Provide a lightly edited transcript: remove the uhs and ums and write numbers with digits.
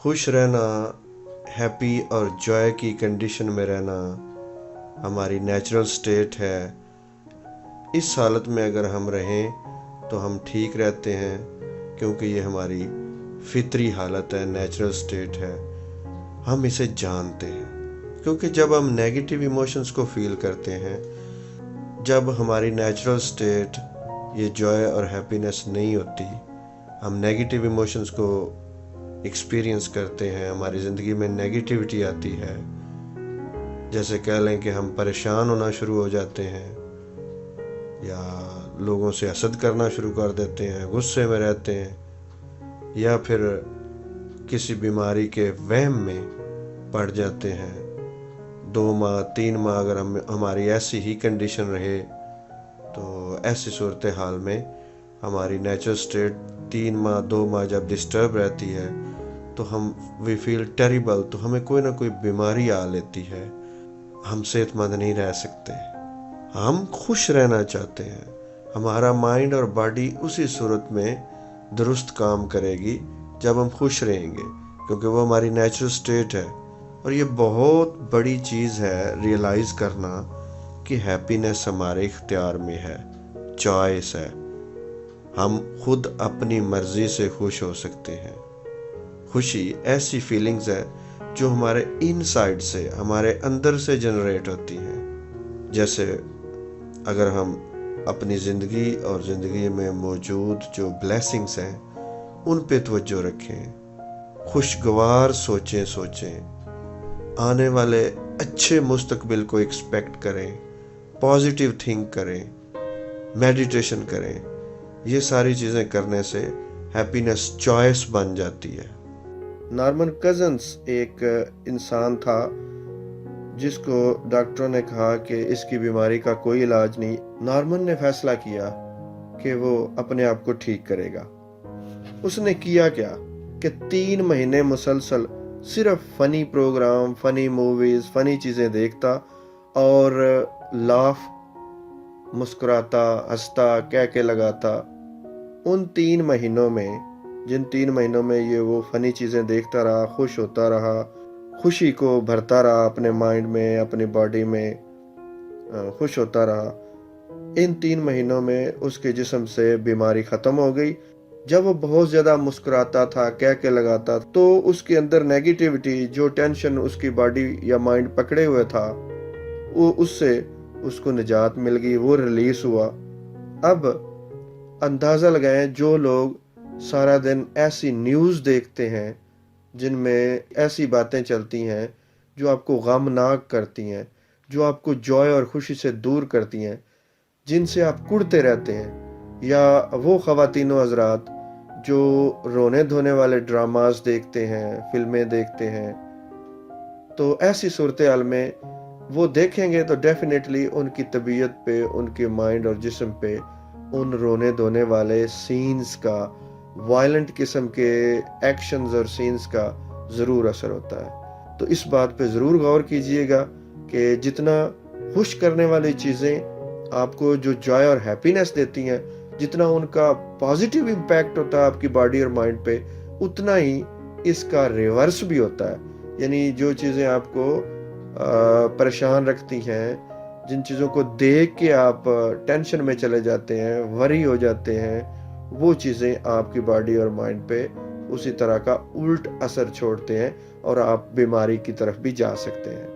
خوش رہنا، ہیپی اور جوائے کی کنڈیشن میں رہنا ہماری نیچرل سٹیٹ ہے۔ اس حالت میں اگر ہم رہیں تو ہم ٹھیک رہتے ہیں، کیونکہ یہ ہماری فطری حالت ہے، نیچرل سٹیٹ ہے، ہم اسے جانتے ہیں۔ کیونکہ جب ہم نیگیٹو ایموشنز کو فیل کرتے ہیں، جب ہماری نیچرل سٹیٹ یہ جوائے اور ہیپینس نہیں ہوتی، ہم نیگیٹو ایموشنز کو ایکسپیرینس کرتے ہیں، ہماری زندگی میں نیگیٹیوٹی آتی ہے، جیسے کہہ لیں کہ ہم پریشان ہونا شروع ہو جاتے ہیں، یا لوگوں سے حسد کرنا شروع کر دیتے ہیں، غصے میں رہتے ہیں، یا پھر کسی بیماری کے وہم میں پڑ جاتے ہیں۔ 2 ماہ 3 ماہ اگر ہماری ایسی ہی کنڈیشن رہے تو ایسی صورتحال میں ہماری نیچرل سٹیٹ 3 ماہ 2 ماہ جب ڈسٹرب رہتی ہے تو وی فیل ٹیریبل، تو ہمیں کوئی نہ کوئی بیماری آ لیتی ہے، ہم صحت مند نہیں رہ سکتے۔ ہم خوش رہنا چاہتے ہیں، ہمارا مائنڈ اور باڈی اسی صورت میں درست کام کرے گی جب ہم خوش رہیں گے، کیونکہ وہ ہماری نیچرل سٹیٹ ہے۔ اور یہ بہت بڑی چیز ہے ریئلائز کرنا کہ ہیپینس ہمارے اختیار میں ہے، چوائس ہے، ہم خود اپنی مرضی سے خوش ہو سکتے ہیں۔ خوشی ایسی فیلنگز ہے جو ہمارے ان سائڈ سے، ہمارے اندر سے جنریٹ ہوتی ہیں۔ جیسے اگر ہم اپنی زندگی اور زندگی میں موجود جو بلیسنگز ہیں ان پہ توجہ رکھیں، خوشگوار سوچیں، آنے والے اچھے مستقبل کو ایکسپیکٹ کریں، پازیٹیو تھنک کریں، میڈیٹیشن کریں۔ یہ ساری چیزیں کرنے سے ہیپینس چوائس بن جاتی ہے۔ نارمن کزنس ایک انسان تھا جس کو ڈاکٹروں نے کہا کہ اس کی بیماری کا کوئی علاج نہیں۔ نارمن نے فیصلہ کیا کہ وہ اپنے آپ کو ٹھیک کرے گا۔ اس نے کیا کیا کہ 3 مہینے مسلسل صرف فنی پروگرام، فنی موویز، فنی چیزیں دیکھتا اور مسکراتا، ہنستا، کہہ لگاتا۔ ان 3 مہینوں میں، جن 3 مہینوں میں وہ فنی چیزیں دیکھتا رہا، خوش ہوتا رہا، خوشی کو بھرتا رہا اپنے مائنڈ میں، اپنی باڈی میں، خوش ہوتا رہا، ان 3 مہینوں میں اس کے جسم سے بیماری ختم ہو گئی۔ جب وہ بہت زیادہ مسکراتا تھا، کہہ لگاتا تو اس کے اندر نیگیٹیوٹی، جو ٹینشن اس کی باڈی یا مائنڈ پکڑے ہوئے تھا، وہ اس سے اس کو نجات مل گئی، وہ ریلیز ہوا۔ اب اندازہ لگائیں، جو لوگ سارا دن ایسی نیوز دیکھتے ہیں جن میں ایسی باتیں چلتی ہیں جو آپ کو غمناک کرتی ہیں، جو آپ کو جوائے اور خوشی سے دور کرتی ہیں، جن سے آپ کڑتے رہتے ہیں، یا وہ خواتین و حضرات جو رونے دھونے والے ڈراماز دیکھتے ہیں، فلمیں دیکھتے ہیں، تو ایسی صورتحال میں وہ دیکھیں گے تو ڈیفینیٹلی ان کی طبیعت پہ، ان کے مائنڈ اور جسم پہ ان رونے دھونے والے سینز کا، وائلنٹ قسم کے ایکشنز اور سینز کا ضرور اثر ہوتا ہے۔ تو اس بات پہ ضرور غور کیجئے گا کہ جتنا خوش کرنے والی چیزیں آپ کو جو جوائے اور ہیپینس دیتی ہیں، جتنا ان کا پازیٹیو امپیکٹ ہوتا ہے آپ کی باڈی اور مائنڈ پہ، اتنا ہی اس کا ریورس بھی ہوتا ہے۔ یعنی جو چیزیں آپ کو پریشان رکھتی ہیں، جن چیزوں کو دیکھ کے آپ ٹینشن میں چلے جاتے ہیں، وری ہو جاتے ہیں، وہ چیزیں آپ کی باڈی اور مائنڈ پہ اسی طرح کا الٹ اثر چھوڑتے ہیں اور آپ بیماری کی طرف بھی جا سکتے ہیں۔